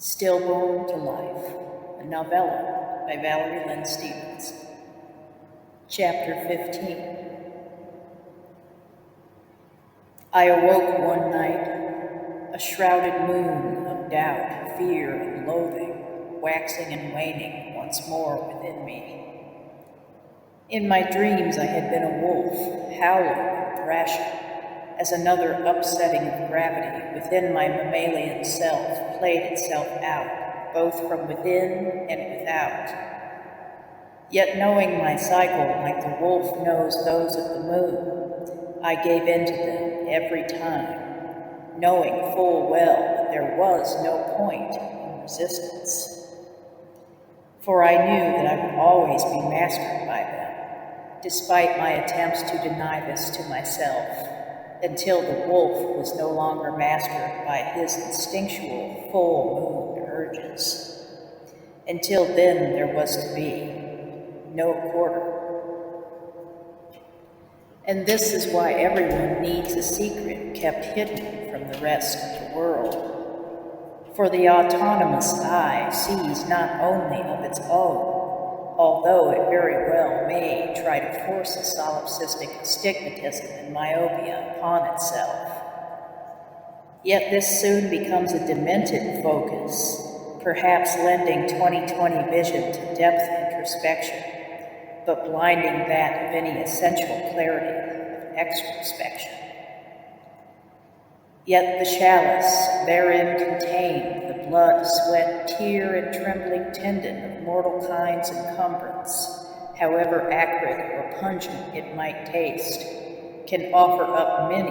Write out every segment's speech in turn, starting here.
Stillborn to Life, a novella by Valerie Lynn Stevens. Chapter 15. I awoke one night, a shrouded moon of doubt, fear, and loathing, waxing and waning once more within me. In my dreams I had been a wolf, howling and thrashing, as another upsetting of gravity within my mammalian self played itself out, both from within and without. Yet knowing my cycle like the wolf knows those of the moon, I gave in to them every time, knowing full well that there was no point in resistance. For I knew that I would always be mastered by them, despite my attempts to deny this to myself, until the wolf was no longer mastered by his instinctual full-moon urges. Until then there was to be no quarter. And this is why everyone needs a secret kept hidden from the rest of the world. For the autonomous eye sees not only of its own, although it very well may try to force a solipsistic astigmatism and myopia upon itself. Yet this soon becomes a demented focus, perhaps lending 20/20 vision to depth introspection, but blinding that of any essential clarity of extrospection. Yet the chalice therein contained the blood, sweat, tear, and trembling tendon of mortal kind's encumbrance, however acrid or pungent it might taste, can offer up many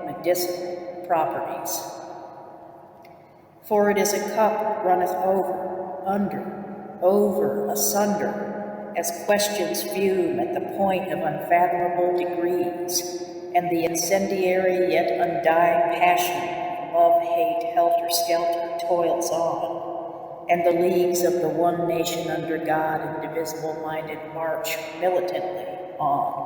medicinal properties. For it is a cup runneth over, under, over, asunder, as questions fume at the point of unfathomable degrees, and the incendiary yet undying passion of love, hate, helter-skelter toils on, and the leagues of the one nation under God indivisible-minded march militantly on.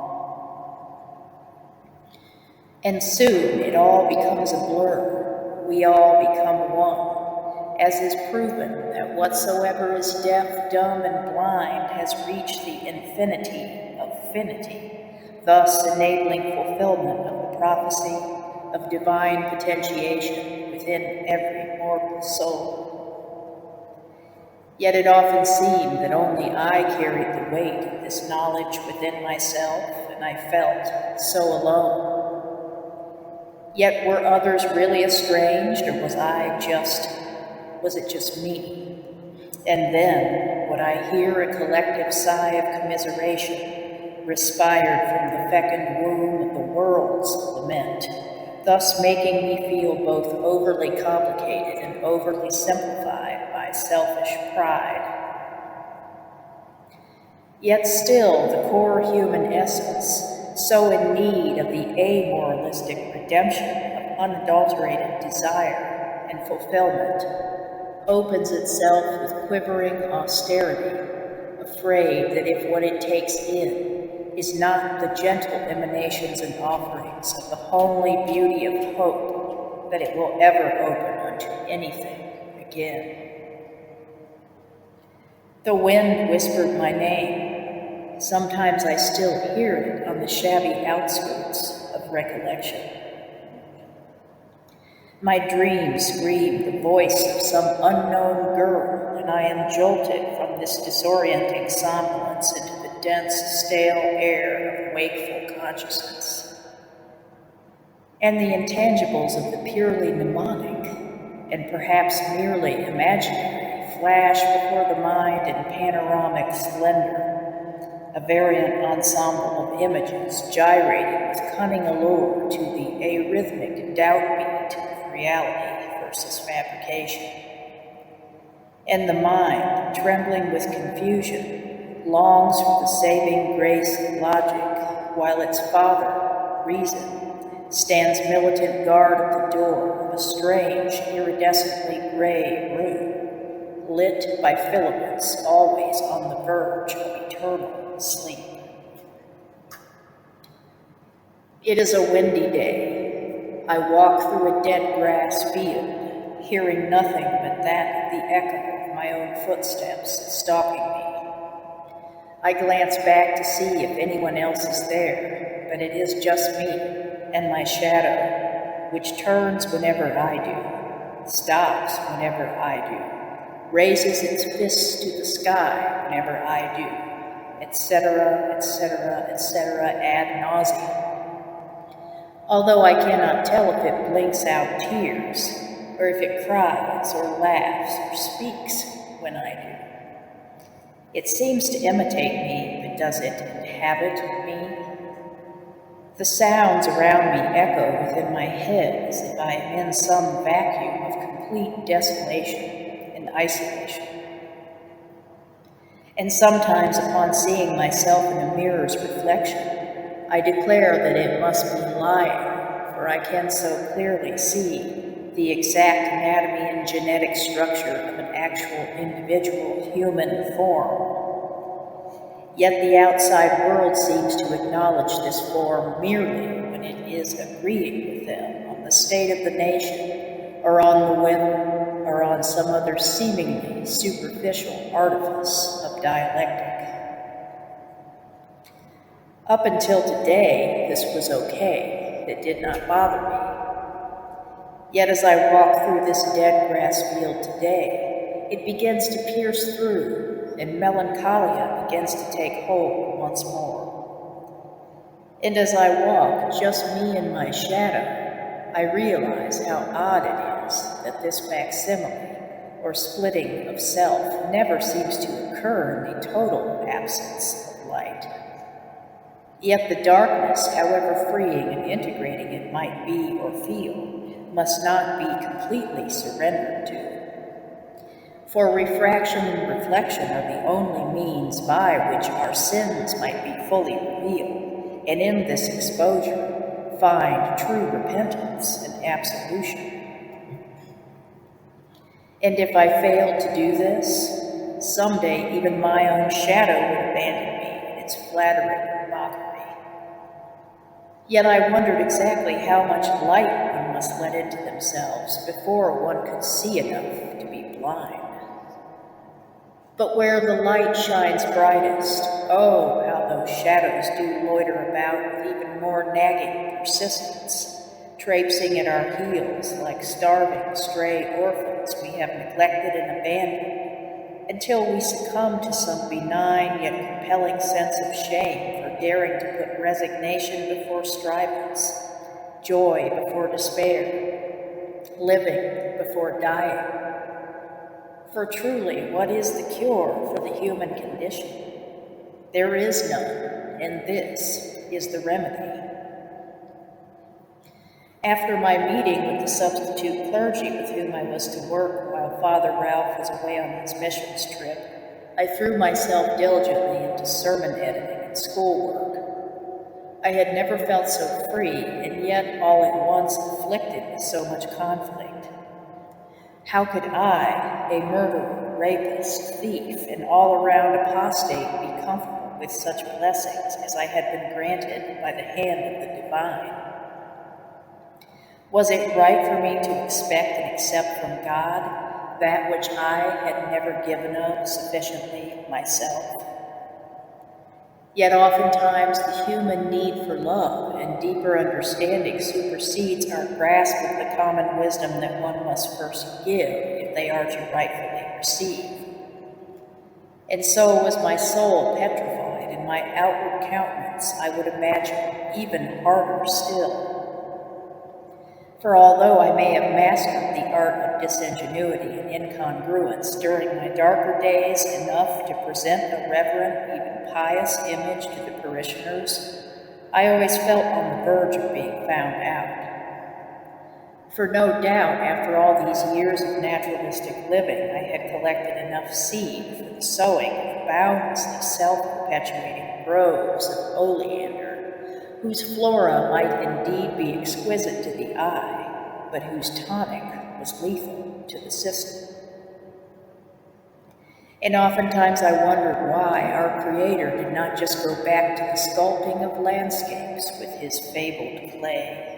And soon it all becomes a blur, we all become one, as is proven that whatsoever is deaf, dumb, and blind has reached the infinity of finity, thus enabling fulfillment of the prophecy of divine potentiation within every mortal soul. Yet it often seemed that only I carried the weight of this knowledge within myself, and I felt so alone. Yet were others really estranged, or was it just me? And then would I hear a collective sigh of commiseration, respired from the fecund womb of the world's lament, thus making me feel both overly complicated and overly simplified by selfish pride. Yet still the core human essence, so in need of the amoralistic redemption of unadulterated desire and fulfillment, opens itself with quivering austerity, afraid that if what it takes in is not the gentle emanations and offerings of the homely beauty of hope, that it will ever open unto anything again. The wind whispered my name. Sometimes I still hear it on the shabby outskirts of recollection. My dreams scream the voice of some unknown girl, and I am jolted from this disorienting somnolence into the dense, stale air of wakeful consciousness. And the intangibles of the purely mnemonic, and perhaps merely imaginary, flash before the mind in panoramic splendor, a variant ensemble of images gyrating with cunning allure to the arrhythmic doubt beat of reality versus fabrication. And the mind, trembling with confusion, longs for the saving grace of logic, while its father, reason, stands militant guard at the door of a strange, iridescently gray room, lit by filaments always on the verge of eternal sleep. It is a windy day. I walk through a dead grass field, hearing nothing but that of the echo of my own footsteps stalking me. I glance back to see if anyone else is there, but it is just me and my shadow, which turns whenever I do, stops whenever I do, raises its fists to the sky whenever I do, etc., etc., etc., ad nauseum. Although I cannot tell if it blinks out tears, or if it cries or laughs or speaks when I do. It seems to imitate me, but does it inhabit me? The sounds around me echo within my head as if I am in some vacuum of complete desolation and isolation. And sometimes, upon seeing myself in a mirror's reflection, I declare that it must be lying, for I can so clearly see the exact anatomy and genetic structure of an actual individual human form. Yet the outside world seems to acknowledge this form merely when it is agreeing with them on the state of the nation, or on the weather, or on some other seemingly superficial artifice of dialectic. Up until today, this was okay. It did not bother me. Yet as I walk through this dead grass field today, it begins to pierce through, and melancholia begins to take hold once more. And as I walk, just me and my shadow, I realize how odd it is that this facsimile, or splitting of self, never seems to occur in the total absence of light. Yet the darkness, however freeing and integrating it might be or feel, must not be completely surrendered to. For refraction and reflection are the only means by which our sins might be fully revealed, and in this exposure find true repentance and absolution. And if I failed to do this, someday even my own shadow would abandon me in its flattering mockery. Yet I wondered exactly how much light one must let into themselves before one could see enough to be blind. But where the light shines brightest, oh, how those shadows do loiter about with even more nagging persistence, traipsing at our heels like starving, stray orphans we have neglected and abandoned, until we succumb to some benign yet compelling sense of shame for daring to put resignation before strivings, joy before despair, living before dying. For truly, what is the cure for the human condition? There is none, and this is the remedy. After my meeting with the substitute clergy with whom I was to work while Father Ralph was away on his missions trip, I threw myself diligently into sermon editing and schoolwork. I had never felt so free, and yet all at once afflicted with so much conflict. How could I, a murderer, rapist, thief, and all-around apostate, be comfortable with such blessings as I had been granted by the hand of the divine? Was it right for me to expect and accept from God that which I had never given of sufficiently myself? Yet oftentimes the human need for love and deeper understanding supersedes our grasp of the common wisdom that one must first give if they are to rightfully receive. And so was my soul petrified, and my outward countenance, I would imagine, even harder still. For although I may have mastered the art of disingenuity and incongruence during my darker days enough to present a reverent, even pious image to the parishioners, I always felt on the verge of being found out. For no doubt, after all these years of naturalistic living, I had collected enough seed for the sowing of boundlessly self-perpetuating groves of oleander, whose flora might indeed be exquisite to the eye, but whose tonic was lethal to the system. And oftentimes I wondered why our Creator did not just go back to the sculpting of landscapes with his fabled clay.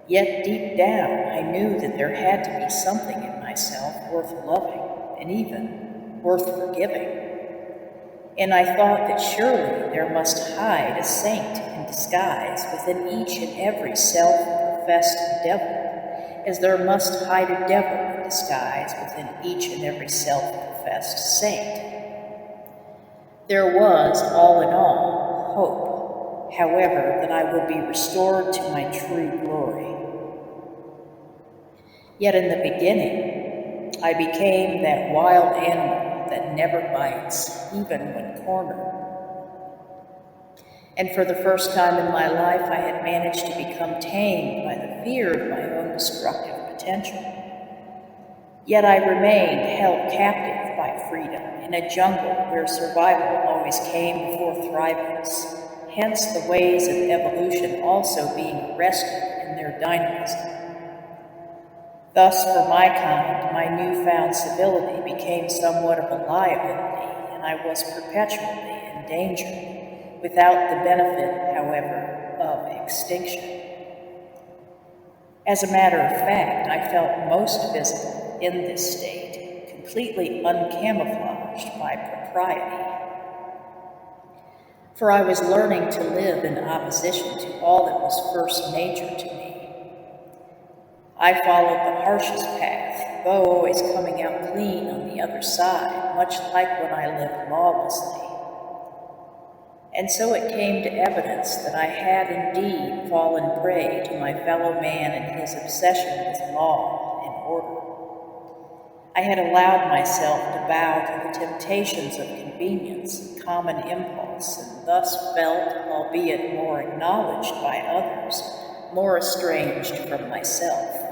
Yet deep down, I knew that there had to be something in myself worth loving and even worth forgiving. And I thought that surely there must hide a saint in disguise within each and every self-professed devil, as there must hide a devil in disguise within each and every self-professed saint. There was, all in all, hope, however, that I would be restored to my true glory. Yet in the beginning, I became that wild animal that never bites, even when cornered. And for the first time in my life, I had managed to become tamed by the fear of my own destructive potential. Yet I remained held captive by freedom in a jungle where survival always came before thrivance, hence the ways of evolution also being arrested in their dynamism. Thus, for my kind, my newfound civility became somewhat of a liability, and I was perpetually endangered, without the benefit, however, of extinction. As a matter of fact, I felt most visible in this state, completely uncamouflaged by propriety. For I was learning to live in opposition to all that was first nature to me. I followed the harshest path, though always coming out clean on the other side, much like when I lived lawlessly. And so it came to evidence that I had indeed fallen prey to my fellow man and his obsession with law and order. I had allowed myself to bow to the temptations of convenience and common impulse, and thus felt, albeit more acknowledged by others, more estranged from myself.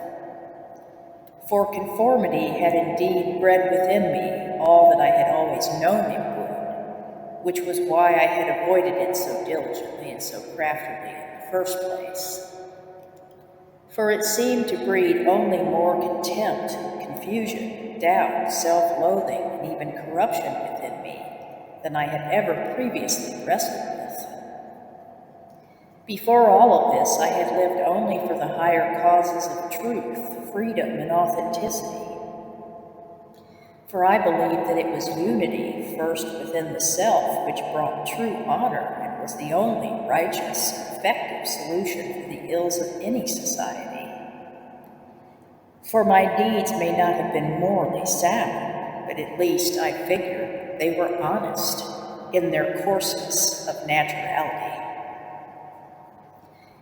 For conformity had indeed bred within me all that I had always known it would, which was why I had avoided it so diligently and so craftily in the first place. For it seemed to breed only more contempt, confusion, doubt, self-loathing, and even corruption within me than I had ever previously wrestled with. Before all of this, I had lived only for the higher causes of truth, freedom, and authenticity. For I believed that it was unity first within the self which brought true honor and was the only righteous, effective solution for the ills of any society. For my deeds may not have been morally sound, but at least I figured they were honest in their coarseness of naturality.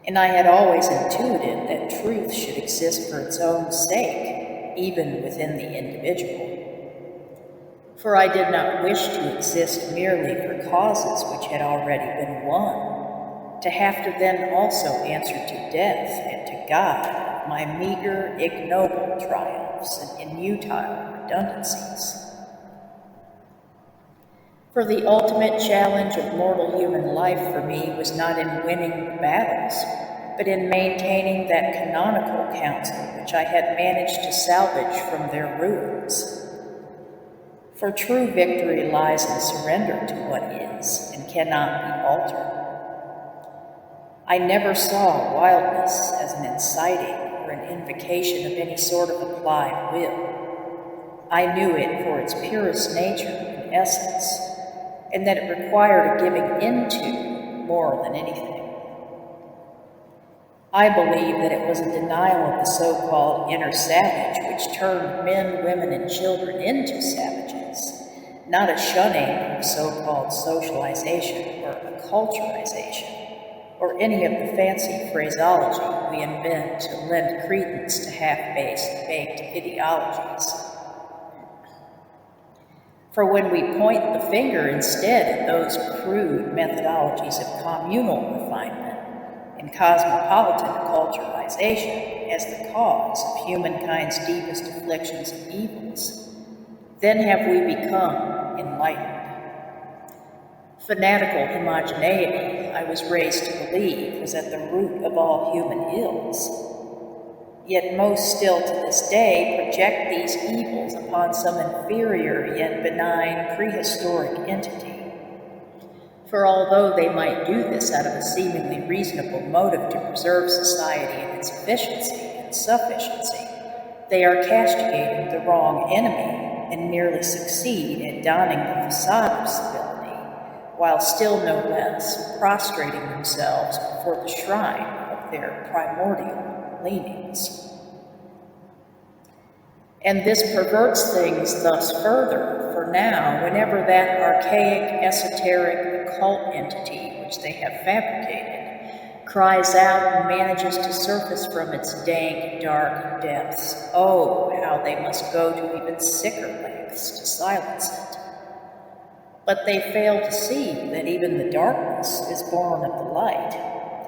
And I had always intuited that truth should exist for its own sake, even within the individual. For I did not wish to exist merely for causes which had already been won, to have to then also answer to death and to God my meager, ignoble triumphs and inutile redundancies. For the ultimate challenge of mortal human life for me was not in winning the battles, but in maintaining that canonical counsel which I had managed to salvage from their ruins. For true victory lies in surrender to what is and cannot be altered. I never saw wildness as an inciting or an invocation of any sort of applied will. I knew it for its purest nature and essence, and that it required a giving into more than anything. I believe that it was a denial of the so-called inner savage which turned men, women, and children into savages, not a shunning of so-called socialization or acculturization, or any of the fancy phraseology we invent to lend credence to half-baked ideologies. For when we point the finger instead at those crude methodologies of communal refinement and cosmopolitan acculturization as the cause of humankind's deepest afflictions and evils, then have we become enlightened. Fanatical homogeneity, I was raised to believe, was at the root of all human ills. Yet most still to this day project these evils upon some inferior yet benign prehistoric entity. For although they might do this out of a seemingly reasonable motive to preserve society in its efficiency and sufficiency, they are castigating the wrong enemy and merely succeed in donning the facade of civility, while still no less prostrating themselves before the shrine of their primordial leanings. And this perverts things thus further, for now, whenever that archaic, esoteric, occult entity which they have fabricated cries out and manages to surface from its dank, dark depths, oh, how they must go to even sicker lengths to silence it. But they fail to see that even the darkness is born of the light,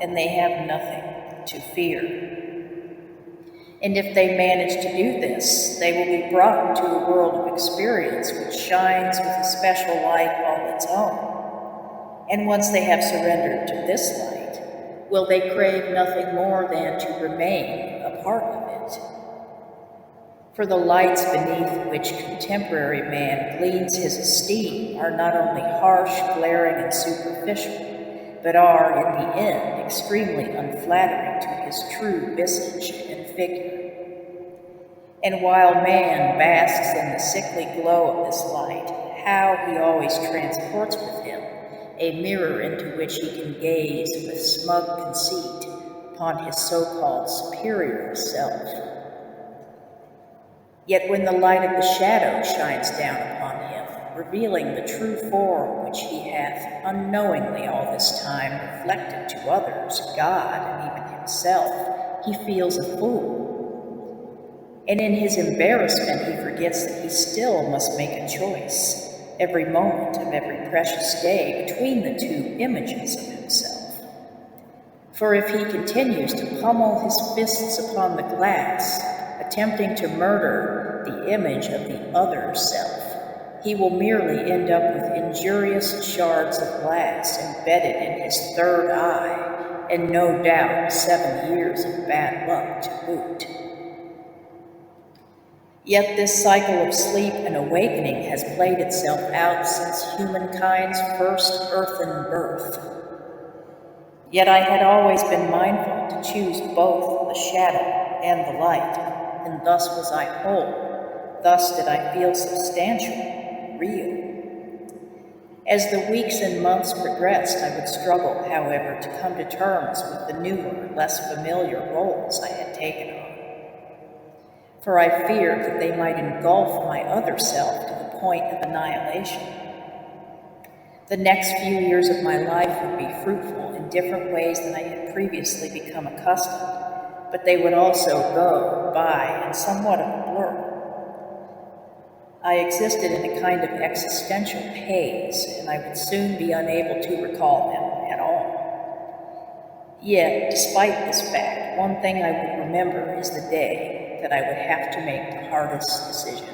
and they have nothing to fear. And if they manage to do this, they will be brought into a world of experience which shines with a special light all its own. And once they have surrendered to this light, will they crave nothing more than to remain a part of it? For the lights beneath which contemporary man gleans his esteem are not only harsh, glaring, and superficial, but are, in the end, extremely unflattering to his true visage and figure. And while man basks in the sickly glow of this light, how he always transports with him a mirror into which he can gaze with smug conceit upon his so-called superior self. Yet when the light of the shadow shines down upon him, revealing the true form which he hath unknowingly all this time reflected to others, God, and even himself, he feels a fool. And in his embarrassment he forgets that he still must make a choice, every moment of every precious day, between the two images of himself. For if he continues to pummel his fists upon the glass, attempting to murder the image of the other self, he will merely end up with injurious shards of glass embedded in his third eye, and no doubt 7 years of bad luck to boot. Yet this cycle of sleep and awakening has played itself out since humankind's first earthen birth. Yet I had always been mindful to choose both the shadow and the light, and thus was I whole, thus did I feel substantial, real. As the weeks and months progressed, I would struggle, however, to come to terms with the newer, less familiar roles I had taken on. For I feared that they might engulf my other self to the point of annihilation. The next few years of my life would be fruitful in different ways than I had previously become accustomed, but they would also go by in somewhat of a blur. I existed in a kind of existential haze, and I would soon be unable to recall them at all. Yet, despite this fact, one thing I would remember is the day that I would have to make the hardest decision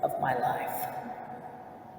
of my life.